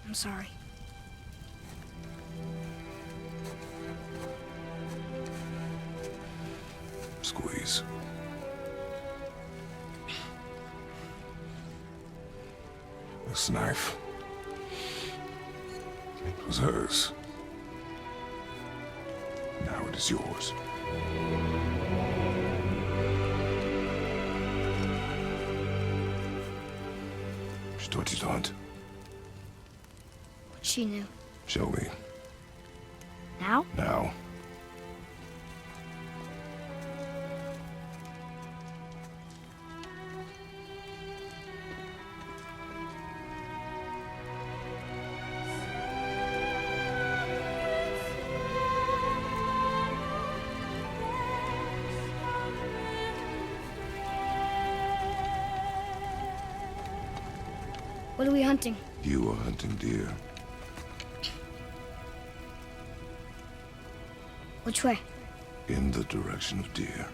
I'm sorry. Squeeze. This knife. It was hers. Now it is yours. She taught you to hunt. What she knew. Show me. Now? Now. What are we hunting? You are hunting deer. Which way? In the direction of deer.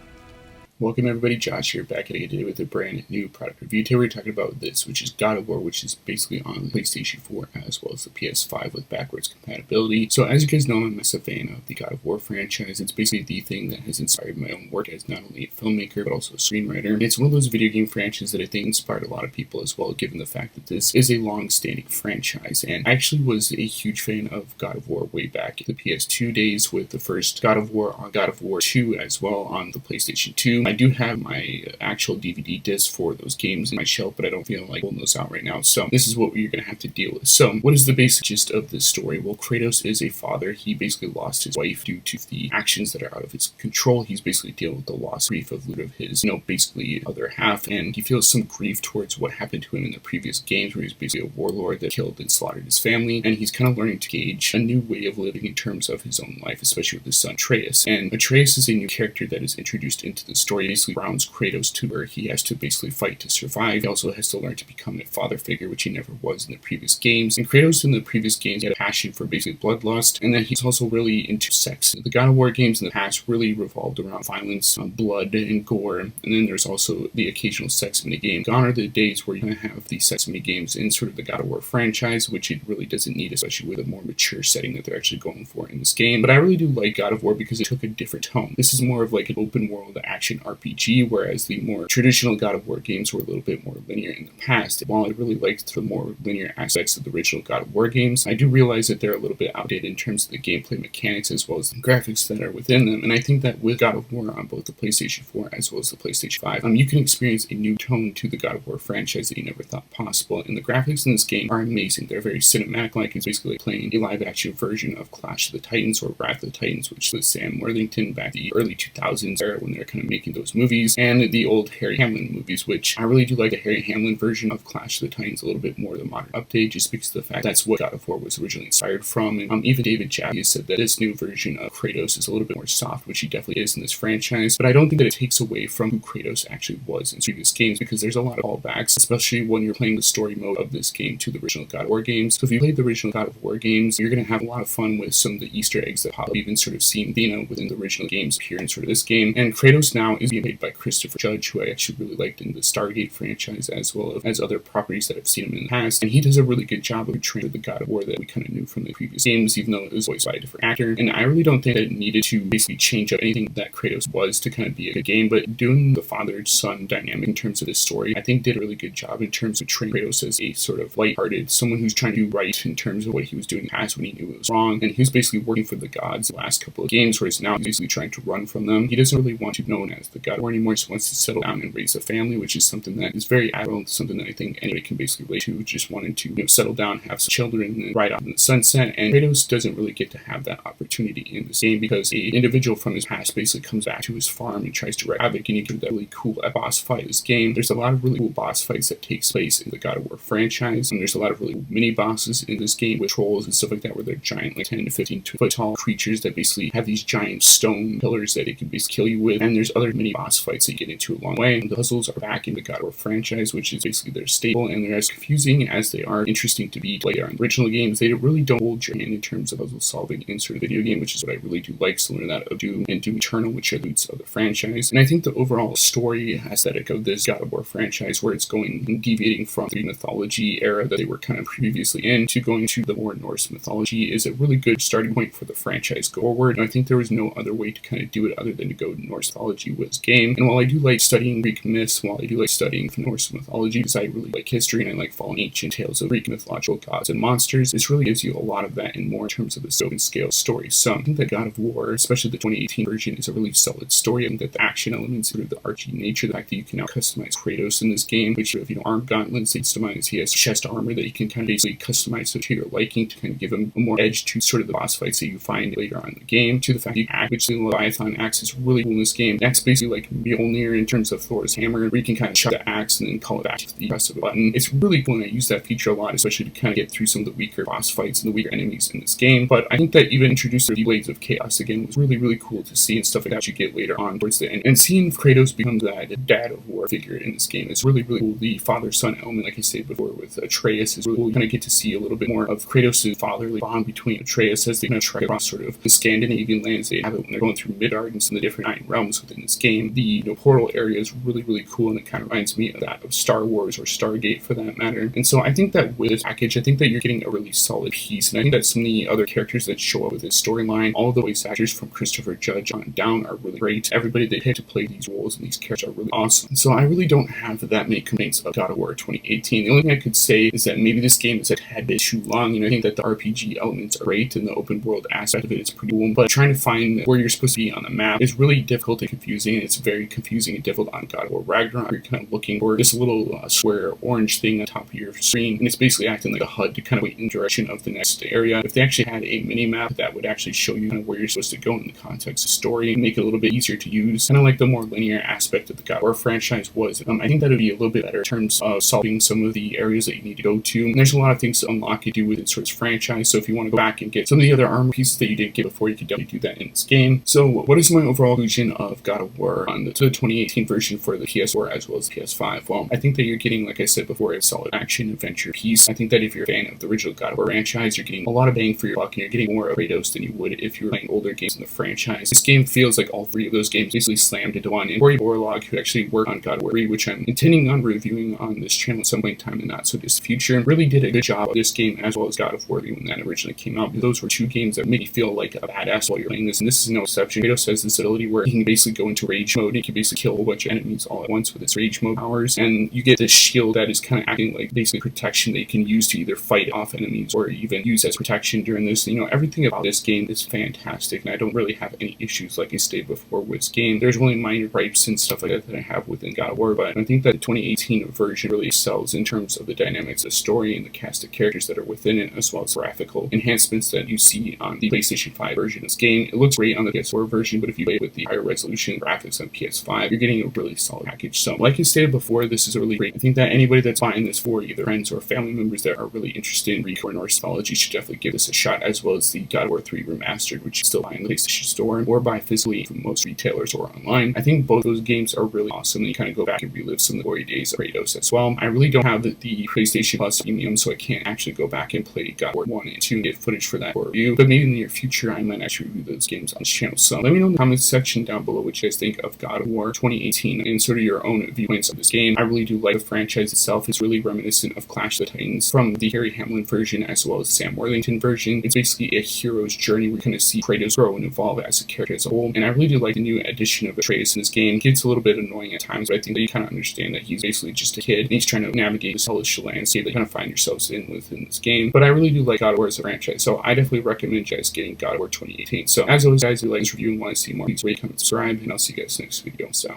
Welcome everybody, Josh here, back at it today with a brand new product review. Today we're talking about this, which is God of War, which is basically on PlayStation 4 as well as the PS5 with backwards compatibility. So as you guys know, I'm a massive fan of the God of War franchise. It's basically the thing that has inspired my own work as not only a filmmaker, but also a screenwriter. It's one of those video game franchises that I think inspired a lot of people as well, given the fact that this is a long-standing franchise. And I actually was a huge fan of God of War way back in the PS2 days with the first God of War on God of War 2 as well on the PlayStation 2. I do have my actual DVD disc for those games in my shelf, but I don't feel like pulling those out right now. So this is what you're going to have to deal with. So what is the basic gist of this story? Well, Kratos is a father. He basically lost his wife due to the actions that are out of his control. He's basically dealing with the loss grief of his, basically other half, and he feels some grief towards what happened to him in the previous games, where he's basically a warlord that killed and slaughtered his family, and he's kind of learning to gauge a new way of living in terms of his own life, especially with his son Atreus. And Atreus is a new character that is introduced into the story. Basically grounds Kratos to where he has to basically fight to survive. He also has to learn to become a father figure, which he never was in the previous games. And Kratos in the previous games had a passion for basically bloodlust, and then he's also really into sex. The God of War games in the past really revolved around violence, blood, and gore, and then there's also the occasional sex minigame. Gone are the days where you're going to have the sex minigames in sort of the God of War franchise, which it really doesn't need, especially with a more mature setting that they're actually going for in this game. But I really do like God of War because it took a different tone. This is more of like an open world action RPG, whereas the more traditional God of War games were a little bit more linear in the past. While I really liked the more linear aspects of the original God of War games, I do realize that they're a little bit outdated in terms of the gameplay mechanics as well as the graphics that are within them. And I think that with God of War on both the PlayStation 4 as well as the PlayStation 5, you can experience a new tone to the God of War franchise that you never thought possible. And the graphics in this game are amazing. They're very cinematic-like. It's basically playing a live-action version of Clash of the Titans or Wrath of the Titans, which was Sam Worthington back in the early 2000s era when they were kind of making those movies, and the old Harry Hamlin movies, which I really do like the Harry Hamlin version of Clash of the Titans a little bit more the modern update, just because of the fact that's what God of War was originally inspired from. And even David Jaffe has said that this new version of Kratos is a little bit more soft, which he definitely is in this franchise, but I don't think that it takes away from who Kratos actually was in previous games, because there's a lot of callbacks, especially when you're playing the story mode of this game to the original God of War games. So if you played the original God of War games, you're going to have a lot of fun with some of the Easter eggs that pop up, even sort of seeing Athena within the original games appear in sort of this game. And Kratos now is being played by Christopher Judge, who I actually really liked in the Stargate franchise as well as other properties that I've seen him in the past, and he does a really good job of portraying the God of War that we kind of knew from the previous games, even though it was voiced by a different actor. And I really don't think that it needed to basically change up anything that Kratos was to kind of be a good game, but doing the father-son dynamic in terms of this story, I think did a really good job in terms of portraying Kratos as a sort of lighthearted, someone who's trying to do right in terms of what he was doing in the past when he knew it was wrong, and he was basically working for the gods the last couple of games, whereas now he's basically trying to run from them. He doesn't really want to be known as the God of War anymore, he just wants to settle down and raise a family, which is something that is very admirable, something that I think anybody can basically relate to, just wanting to settle down, have some children, and ride off in the sunset. And Kratos doesn't really get to have that opportunity in this game because an individual from his past basically comes back to his farm and tries to wreak havoc, and you get that really cool boss fight in this game. There's a lot of really cool boss fights that takes place in the God of War franchise, and there's a lot of really mini bosses in this game with trolls and stuff like that, where they're giant, like 10 to 15 foot tall creatures that basically have these giant stone pillars that it can basically kill you with. And there's other mini boss fights that you get into along the way. The puzzles are back in the God of War franchise, which is basically their staple, and they're as confusing as they are interesting to be played on original games. They really don't hold your hand in terms of puzzle solving in sort of video game, which is what I really do like, similar to that of Doom and Doom Eternal, which are the roots of the franchise. And I think the overall story aesthetic of this God of War franchise, where it's going and deviating from the mythology era that they were kind of previously in to going to the more Norse mythology, is a really good starting point for the franchise go forward. And I think there was no other way to kind of do it other than to go to Norse mythology with this game. And while I do like studying Greek myths, while I do like studying Norse mythology, because I really like history and I like following ancient tales of Greek mythological gods and monsters, this really gives you a lot of that and more in terms of the scope and scale story. So I think that God of War, especially the 2018 version, is a really solid story. I think that the action elements, sort of the RPG nature, the fact that you can now customize Kratos in this game, which, if you know, arm gauntlets, customize, he has chest armor that you can kind of basically customize to your liking to kind of give him a more edge to sort of the boss fights that you find later on in the game, to the fact that you act, which the Leviathan axe is really cool in this game. That's basically like Mjolnir in terms of Thor's hammer, where you can kind of shut the axe and then call it back to the press of a button. It's really cool, and I use that feature a lot, especially to kind of get through some of the weaker boss fights and the weaker enemies in this game. But I think that even introducing the Blades of Chaos again was really, really cool to see, and stuff like that you get later on towards the end. And seeing Kratos become that dad of war figure in this game is really, really cool. The father-son element, like I said before, with Atreus is really cool. You kind of get to see a little bit more of Kratos' fatherly bond between Atreus as they kind of try across sort of the Scandinavian lands they have it when they're going through Midgard and some of the different Nine Realms within this game. The portal area is really, really cool, and it kind of reminds me of that of Star Wars or Stargate for that matter. And so I think that with this package, I think that you're getting a really solid piece, and I think that some of the other characters that show up with this storyline, all of the voice actors from Christopher Judge on down are really great. Everybody they pick to play these roles and these characters are really awesome. So I really don't have that many complaints of God of War 2018. The only thing I could say is that maybe this game is a tad bit too long. You know, I think that the RPG elements are great and the open world aspect of it is pretty cool, but trying to find where you're supposed to be on the map is really difficult and confusing. It's very confusing and difficult on God of War Ragnarok. You're kind of looking for this little square orange thing on top of your screen, and it's basically acting like a HUD to kind of point in the direction of the next area. If they actually had a mini map that would actually show you kind of where you're supposed to go in the context of story and make it a little bit easier to use, kind of like the more linear aspect of the God of War franchise was, I think that would be a little bit better in terms of solving some of the areas that you need to go to. And there's a lot of things to unlock and do with this sort of franchise, so if you want to go back and get some of the other armor pieces that you didn't get before, you can definitely do that in this game. So what is my overall conclusion of God of War on the 2018 version for the PS4 as well as the PS5? Well, I think that you're getting, like I said before, a solid action adventure piece. I think that if you're a fan of the original God of War franchise, you're getting a lot of bang for your buck, and you're getting more of Kratos than you would if you were playing older games in the franchise. This game feels like all three of those games basically slammed into one. And Cory Borlog, who actually worked on God of War 3, which I'm intending on reviewing on this channel at some point in time in the not so distant future, really did a good job of this game as well as God of War 3 when that originally came out. Those were two games that made me feel like a badass while you're playing this, and this is no exception. Kratos has this ability where he can basically go into rage mode. He can basically kill a whole bunch of enemies all at once with his rage mode powers, and you get this shield that is kind of acting like basically protection that you can use to either fight off enemies or even use as protection during this. You know, everything about this game is fantastic, and I don't really have any issues, like I stated before, with this game. There's only minor gripes and stuff like that that I have within God of War, but I think that the 2018 version really excels in terms of the dynamics of the story and the cast of characters that are within it, as well as graphical enhancements that you see on the PlayStation 5 version of this game. It looks great on the PS4 version, but if you play it with the higher resolution graphics on PS5, you're getting a really solid package. So, like I stated before, this is a really great. I think that anybody that's buying this for either friends or family members that are really interested in Greek or Norse mythology should definitely give this a shot, as well as the God of War 3 Remastered, which you still buy in the PlayStation Store or buy physically from most retailers or online. I think both those games are really awesome, and you kind of go back and relive some of the glory days of Kratos as well. I really don't have the PlayStation Plus Premium, so I can't actually go back and play God of War 1 and 2 and get footage for that for review, but maybe in the near future I might actually review those games on this channel. So let me know in the comments section down below what you guys think of God of War 2018 and sort of your own viewpoints of this game. I really do like the franchise itself. It's really reminiscent of Clash of the Titans from the Harry Hamlin version as well as the Sam Worthington version. It's basically a hero's journey where you kind of see Kratos grow and evolve as a character as a whole, and I really do like the new addition of Atreus in this game. It gets a little bit annoying at times, but I think that you kind of understand that he's basically just a kid and he's trying to navigate this hellish landscape that you kind of find yourselves in within this game. But I really do like God of War as a franchise, so I definitely recommend you guys getting God of War 2018. So as always, guys, if you like this review and want to see more, please rate, comment, subscribe, and I'll see you guys next video. So.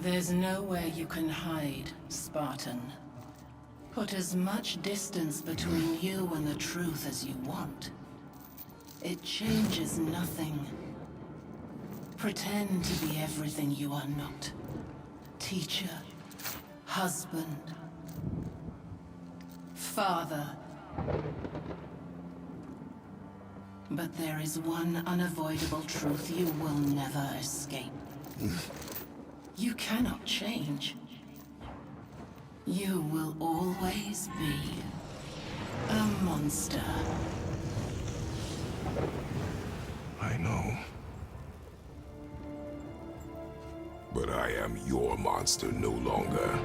There's nowhere you can hide, Spartan. Put as much distance between you and the truth as you want. It changes nothing. Pretend to be everything you are not. Teacher, husband, father. But there is one unavoidable truth you will never escape. You cannot change. You will always be a monster. I know. But I am your monster no longer.